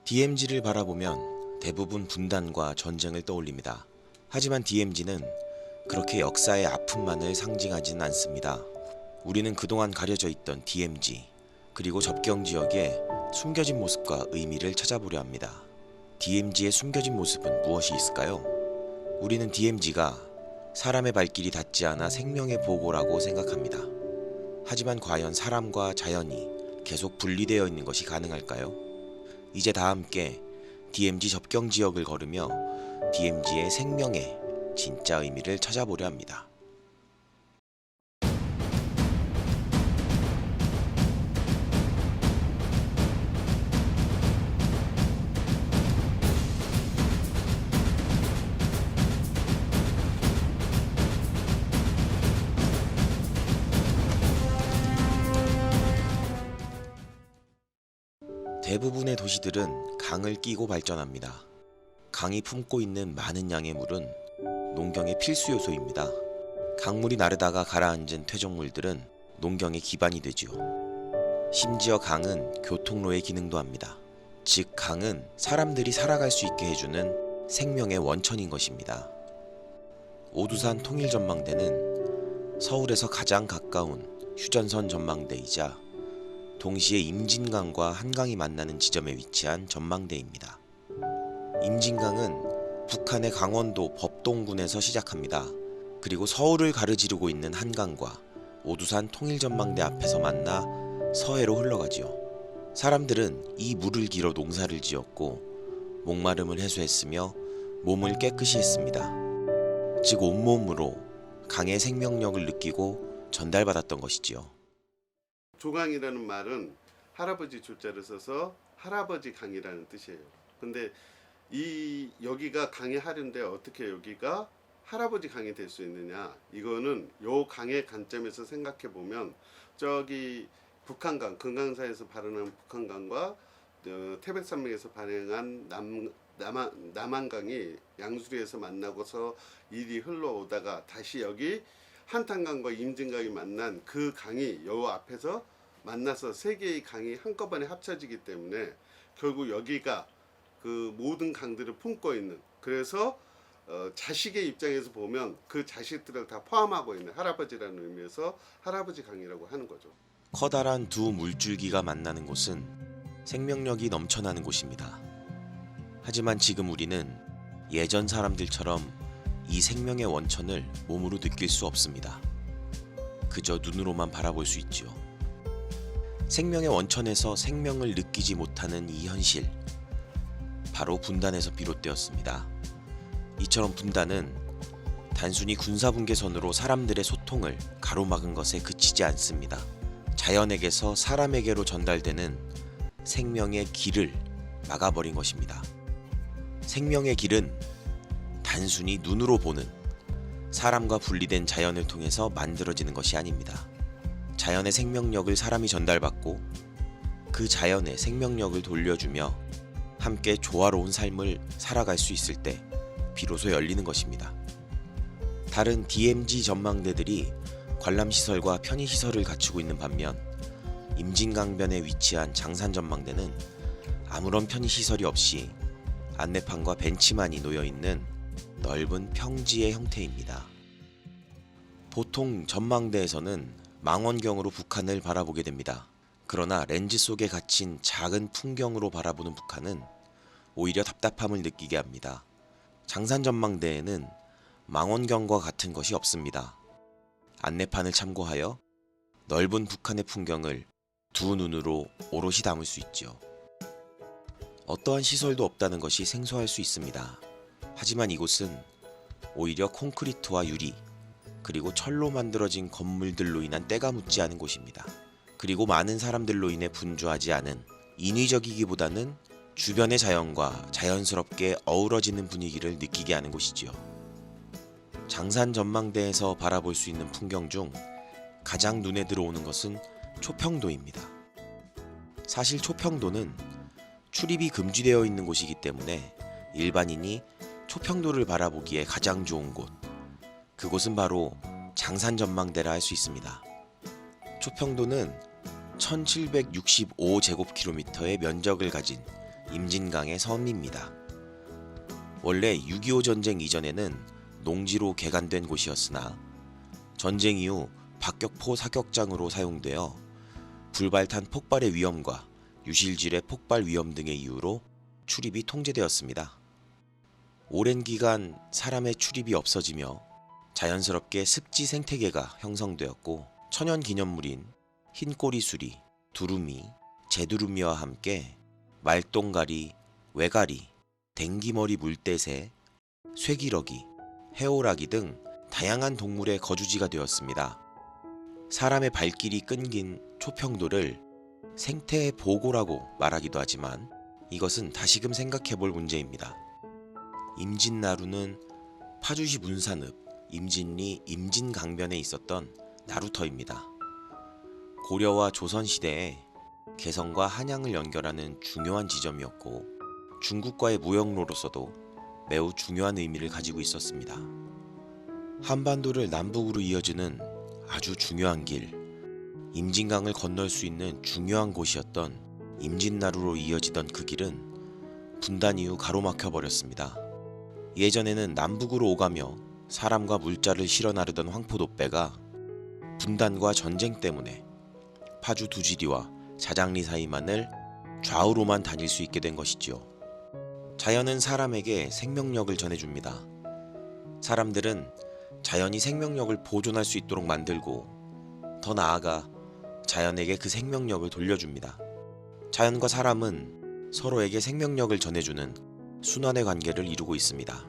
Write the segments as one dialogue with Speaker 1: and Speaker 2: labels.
Speaker 1: DMZ를 바라보면 대부분 분단과 전쟁을 떠올립니다. 하지만 DMZ는 그렇게 역사의 아픔만을 상징하지는 않습니다. 우리는 그동안 가려져 있던 DMZ, 그리고 접경 지역의 숨겨진 모습과 의미를 찾아보려 합니다. DMZ의 숨겨진 모습은 무엇이 있을까요? 우리는 DMZ가 사람의 발길이 닿지 않아 생명의 보고라고 생각합니다. 하지만 과연 사람과 자연이 계속 분리되어 있는 것이 가능할까요? 이제 다 함께 DMZ 접경 지역을 걸으며 DMZ의 생명의 진짜 의미를 찾아보려 합니다. 대부분의 도시들은 강을 끼고 발전합니다. 강이 품고 있는 많은 양의 물은 농경의 필수 요소입니다. 강물이 나르다가 가라앉은 퇴적물들은 농경의 기반이 되지요. 심지어 강은 교통로의 기능도 합니다. 즉, 강은 사람들이 살아갈 수 있게 해주는 생명의 원천인 것입니다. 오두산 통일전망대는 서울에서 가장 가까운 휴전선 전망대이자 동시에 임진강과 한강이 만나는 지점에 위치한 전망대입니다. 임진강은 북한의 강원도 법동군에서 시작합니다. 그리고 서울을 가르지르고 있는 한강과 오두산 통일전망대 앞에서 만나 서해로 흘러가지요. 사람들은 이 물을 길어 농사를 지었고 목마름을 해소했으며 몸을 깨끗이 했습니다. 즉, 온몸으로 강의 생명력을 느끼고 전달받았던 것이지요.
Speaker 2: 조강이라는 말은 할아버지 조자를 써서 할아버지 강이라는 뜻이에요. 근데 여기가 강의 하류인데 어떻게 여기가 할아버지 강이 될 수 있느냐, 이거는 요 강의 관점에서 생각해 보면 저기 북한강, 금강산에서 발현한 북한강과 태백산맥에서 발행한 남한강이 양수리에서 만나고서 이리 흘러오다가 다시 여기 한탄강과 임진강이 만난 그 강이 요 앞에서 만나서 세 개의 강이 한꺼번에 합쳐지기 때문에 결국 여기가 그 모든 강들을 품고 있는, 그래서 자식의 입장에서 보면 그 자식들을 다 포함하고 있는 할아버지라는 의미에서 할아버지 강이라고 하는 거죠.
Speaker 1: 커다란 두 물줄기가 만나는 곳은 생명력이 넘쳐나는 곳입니다. 하지만 지금 우리는 예전 사람들처럼 이 생명의 원천을 몸으로 느낄 수 없습니다. 그저 눈으로만 바라볼 수 있죠. 생명의 원천에서 생명을 느끼지 못하는 이 현실, 바로 분단에서 비롯되었습니다. 이처럼 분단은 단순히 군사분계선으로 사람들의 소통을 가로막은 것에 그치지 않습니다. 자연에게서 사람에게로 전달되는 생명의 길을 막아버린 것입니다. 생명의 길은 단순히 눈으로 보는, 사람과 분리된 자연을 통해서 만들어지는 것이 아닙니다. 자연의 생명력을 사람이 전달받고 그 자연의 생명력을 돌려주며 함께 조화로운 삶을 살아갈 수 있을 때 비로소 열리는 것입니다. 다른 DMZ 전망대들이 관람시설과 편의시설을 갖추고 있는 반면 임진강변에 위치한 장산전망대는 아무런 편의시설이 없이 안내판과 벤치만이 놓여있는 넓은 평지의 형태입니다. 보통 전망대에서는 망원경으로 북한을 바라보게 됩니다. 그러나 렌즈 속에 갇힌 작은 풍경으로 바라보는 북한은 오히려 답답함을 느끼게 합니다. 장산전망대에는 망원경과 같은 것이 없습니다. 안내판을 참고하여 넓은 북한의 풍경을 두 눈으로 오롯이 담을 수 있죠. 어떠한 시설도 없다는 것이 생소할 수 있습니다. 하지만 이곳은 오히려 콘크리트와 유리, 그리고 철로 만들어진 건물들로 인한 때가 묻지 않은 곳입니다. 그리고 많은 사람들로 인해 분주하지 않은, 인위적이기보다는 주변의 자연과 자연스럽게 어우러지는 분위기를 느끼게 하는 곳이지요. 장산 전망대에서 바라볼 수 있는 풍경 중 가장 눈에 들어오는 것은 초평도입니다. 사실 초평도는 출입이 금지되어 있는 곳이기 때문에 일반인이 초평도를 바라보기에 가장 좋은 곳, 그곳은 바로 장산전망대라 할 수 있습니다. 초평도는 1765제곱킬로미터의 면적을 가진 임진강의 섬입니다. 원래 6.25 전쟁 이전에는 농지로 개간된 곳이었으나 전쟁 이후 박격포 사격장으로 사용되어 불발탄 폭발의 위험과 유실질의 폭발 위험 등의 이유로 출입이 통제되었습니다. 오랜 기간 사람의 출입이 없어지며 자연스럽게 습지 생태계가 형성되었고 천연기념물인 흰꼬리수리, 두루미, 제두루미와 함께 말똥가리, 외가리, 댕기머리 물대새, 쇠기러기, 해오라기 등 다양한 동물의 거주지가 되었습니다. 사람의 발길이 끊긴 초평도를 생태의 보고라고 말하기도 하지만 이것은 다시금 생각해볼 문제입니다. 임진나루는 파주시 문산읍 임진리 임진강변에 있었던 나루터입니다. 고려와 조선시대에 개성과 한양을 연결하는 중요한 지점이었고 중국과의 무역로로서도 매우 중요한 의미를 가지고 있었습니다. 한반도를 남북으로 이어지는 아주 중요한 길, 임진강을 건널 수 있는 중요한 곳이었던 임진나루로 이어지던 그 길은 분단 이후 가로막혀 버렸습니다. 예전에는 남북으로 오가며 사람과 물자를 실어 나르던 황포도배가 분단과 전쟁 때문에 파주 두지리와 자장리 사이만을 좌우로만 다닐 수 있게 된 것이지요. 자연은 사람에게 생명력을 전해줍니다. 사람들은 자연이 생명력을 보존할 수 있도록 만들고 더 나아가 자연에게 그 생명력을 돌려줍니다. 자연과 사람은 서로에게 생명력을 전해주는 순환의 관계를 이루고 있습니다.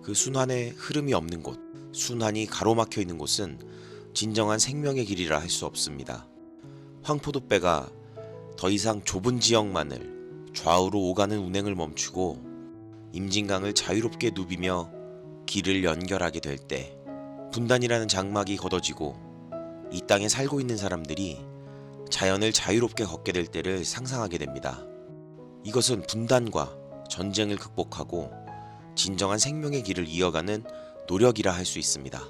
Speaker 1: 그 순환의 흐름이 없는 곳, 순환이 가로막혀 있는 곳은 진정한 생명의 길이라 할 수 없습니다. 황포도배가 더 이상 좁은 지역만을 좌우로 오가는 운행을 멈추고 임진강을 자유롭게 누비며 길을 연결하게 될 때 분단이라는 장막이 걷어지고 이 땅에 살고 있는 사람들이 자연을 자유롭게 걷게 될 때를 상상하게 됩니다. 이것은 분단과 전쟁을 극복하고 진정한 생명의 길을 이어가는 노력이라 할 수 있습니다.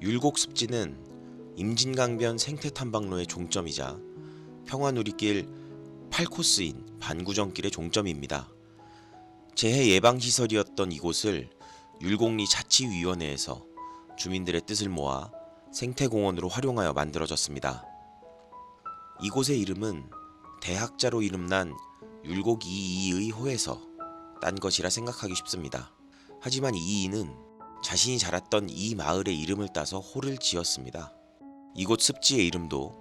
Speaker 1: 율곡습지는 임진강변 생태탐방로의 종점이자 평화누리길 8코스인 반구정길의 종점입니다. 재해 예방시설이었던 이곳을 율곡리 자치위원회에서 주민들의 뜻을 모아 생태공원으로 활용하여 만들어졌습니다. 이곳의 이름은 대학자로 이름난 율곡 이이의 호에서 딴 것이라 생각하기 쉽습니다. 하지만 이이는 자신이 자랐던 이 마을의 이름을 따서 호를 지었습니다. 이곳 습지의 이름도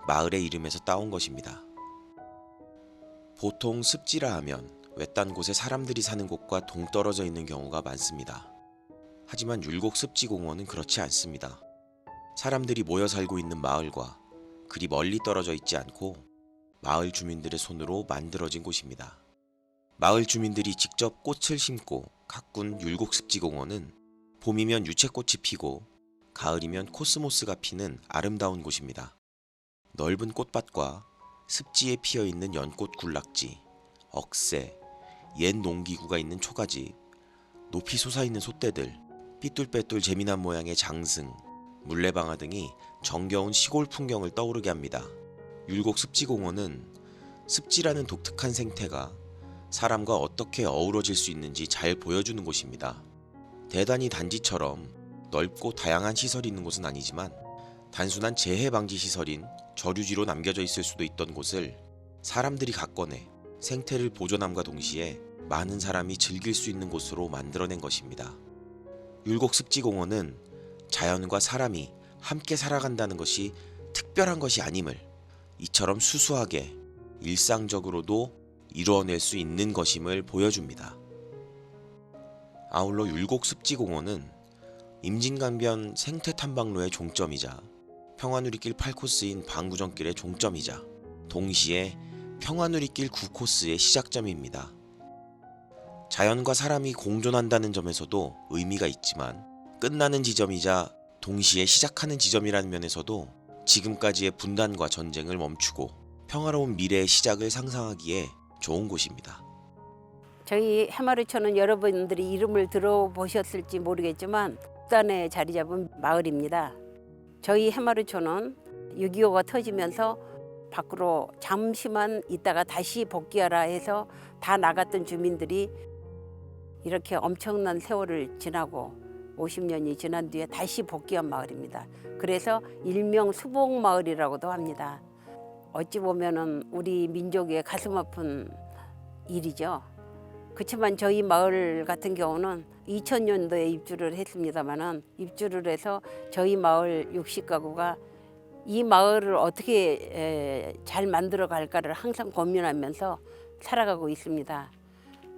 Speaker 1: 마을의 이름에서 따온 것입니다. 보통 습지라 하면 외딴 곳에 사람들이 사는 곳과 동떨어져 있는 경우가 많습니다. 하지만 율곡 습지공원은 그렇지 않습니다. 사람들이 모여 살고 있는 마을과 그리 멀리 떨어져 있지 않고 마을 주민들의 손으로 만들어진 곳입니다. 마을 주민들이 직접 꽃을 심고 가꾼 율곡 습지공원은 봄이면 유채꽃이 피고 가을이면 코스모스가 피는 아름다운 곳입니다. 넓은 꽃밭과 습지에 피어있는 연꽃 군락지, 억새, 옛 농기구가 있는 초가집, 높이 솟아있는 솥대들, 삐뚤빼뚤 재미난 모양의 장승, 물레방아 등이 정겨운 시골 풍경을 떠오르게 합니다. 율곡 습지공원은 습지라는 독특한 생태가 사람과 어떻게 어우러질 수 있는지 잘 보여주는 곳입니다. 대단히 단지처럼 넓고 다양한 시설이 있는 곳은 아니지만 단순한 재해 방지 시설인 저류지로 남겨져 있을 수도 있던 곳을 사람들이 가꿔내 생태를 보존함과 동시에 많은 사람이 즐길 수 있는 곳으로 만들어낸 것입니다. 율곡 습지공원은 자연과 사람이 함께 살아간다는 것이 특별한 것이 아님을 이처럼 수수하게 일상적으로도 이루어낼 수 있는 것임을 보여줍니다. 아울러 율곡 습지공원은 임진강변 생태탐방로의 종점이자 평화누리길 8코스인 반구정길의 종점이자 동시에 평화누리길 9코스의 시작점입니다. 자연과 사람이 공존한다는 점에서도 의미가 있지만 끝나는 지점이자 동시에 시작하는 지점이라는 면에서도 지금까지의 분단과 전쟁을 멈추고 평화로운 미래의 시작을 상상하기에 좋은 곳입니다.
Speaker 3: 저희 해마루초는 여러분들이 이름을 들어보셨을지 모르겠지만 북단에 자리 잡은 마을입니다. 저희 해마루초는 6.25가 터지면서 밖으로 잠시만 있다가 다시 복귀하라 해서 다 나갔던 주민들이 이렇게 엄청난 세월을 지나고 50년이 지난 뒤에 다시 복귀한 마을입니다. 그래서 일명 수복마을이라고도 합니다. 어찌 보면은 우리 민족의 가슴 아픈 일이죠. 그렇지만 저희 마을 같은 경우는 2000년도에 입주를 했습니다마는 입주를 해서 저희 마을 60가구가 이 마을을 어떻게 잘 만들어 갈까를 항상 고민하면서 살아가고 있습니다.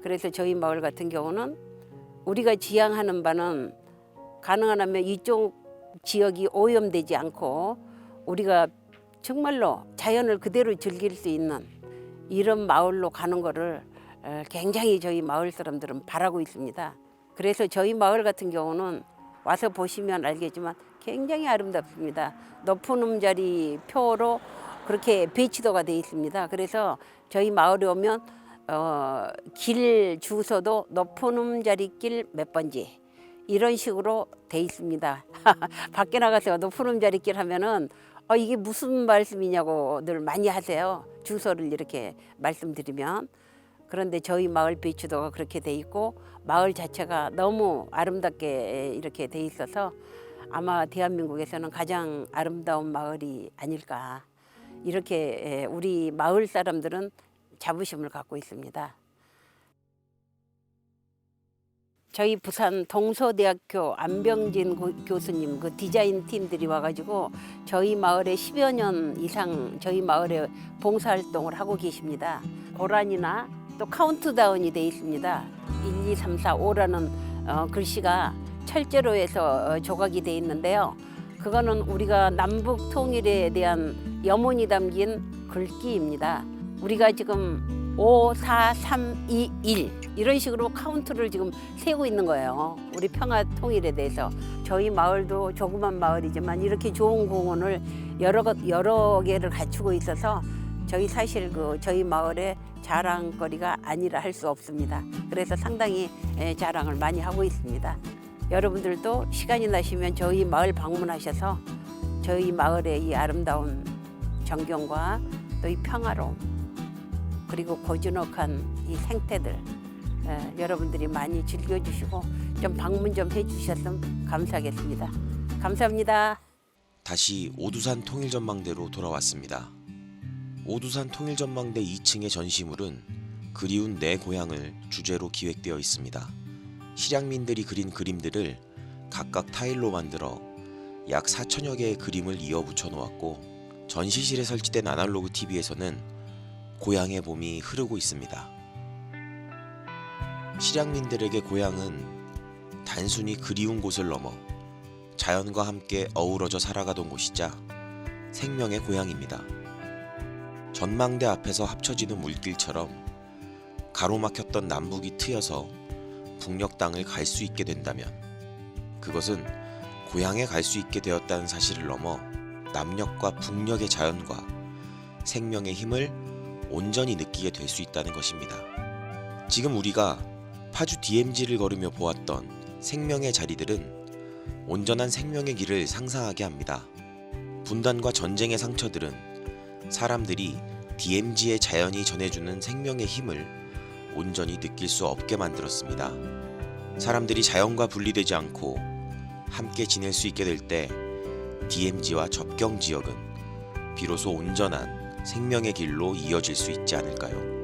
Speaker 3: 그래서 저희 마을 같은 경우는 우리가 지향하는 바는 가능한 하면 이쪽 지역이 오염되지 않고 우리가 정말로 자연을 그대로 즐길 수 있는 이런 마을로 가는 거를 굉장히 저희 마을 사람들은 바라고 있습니다. 그래서 저희 마을 같은 경우는 와서 보시면 알겠지만 굉장히 아름답습니다. 높은 음자리 표로 그렇게 배치도가 되어 있습니다. 그래서 저희 마을에 오면 길 주소도 높은 음자리길 몇 번지 이런 식으로 돼 있습니다. 밖에 나가서 높은 음자리길 하면은 이게 무슨 말씀이냐고 늘 많이 하세요. 주소를 이렇게 말씀드리면. 그런데 저희 마을 배치도가 그렇게 돼 있고 마을 자체가 너무 아름답게 이렇게 돼 있어서 아마 대한민국에서는 가장 아름다운 마을이 아닐까. 이렇게 우리 마을 사람들은 자부심을 갖고 있습니다. 저희 부산 동서대학교 안병진 교수님 그 디자인 팀들이 와가지고 저희 마을에 10여 년 이상 저희 마을에 봉사활동을 하고 계십니다. 고란이나 또 카운트다운이 돼 있습니다. 1, 2, 3, 4, 5라는 글씨가 철제로 해서 조각이 돼 있는데요. 그거는 우리가 남북 통일에 대한 염원이 담긴 글귀입니다. 우리가 지금 5, 4, 3, 2, 1 이런 식으로 카운트를 지금 세우고 있는 거예요. 우리 평화 통일에 대해서. 저희 마을도 조그만 마을이지만 이렇게 좋은 공원을 여러 개를 갖추고 있어서 저희 사실 저희 마을의 자랑거리가 아니라 할 수 없습니다. 그래서 상당히 자랑을 많이 하고 있습니다. 여러분들도 시간이 나시면 저희 마을 방문하셔서 저희 마을의 이 아름다운 전경과 또 이 평화로움 그리고 고즈넉한 이 생태들 여러분들이 많이 즐겨주시고 좀 방문 좀 해주셨으면 감사하겠습니다. 감사합니다.
Speaker 1: 다시 오두산 통일전망대로 돌아왔습니다. 오두산 통일전망대 2층의 전시물은 그리운 내 고향을 주제로 기획되어 있습니다. 실향민들이 그린 그림들을 각각 타일로 만들어 약 4천여 개의 그림을 이어 붙여 놓았고 전시실에 설치된 아날로그 TV에서는 고향의 봄이 흐르고 있습니다. 실향민들에게 고향은 단순히 그리운 곳을 넘어 자연과 함께 어우러져 살아가던 곳이자 생명의 고향입니다. 전망대 앞에서 합쳐지는 물길처럼 가로막혔던 남북이 트여서 북녘 땅을 갈 수 있게 된다면 그것은 고향에 갈 수 있게 되었다는 사실을 넘어 남녘과 북녘의 자연과 생명의 힘을 온전히 느끼게 될 수 있다는 것입니다. 지금 우리가 파주 DMZ를 걸으며 보았던 생명의 자리들은 온전한 생명의 길을 상상하게 합니다. 분단과 전쟁의 상처들은 사람들이 DMZ의 자연이 전해주는 생명의 힘을 온전히 느낄 수 없게 만들었습니다. 사람들이 자연과 분리되지 않고 함께 지낼 수 있게 될 때 DMZ와 접경 지역은 비로소 온전한 생명의 길로 이어질 수 있지 않을까요?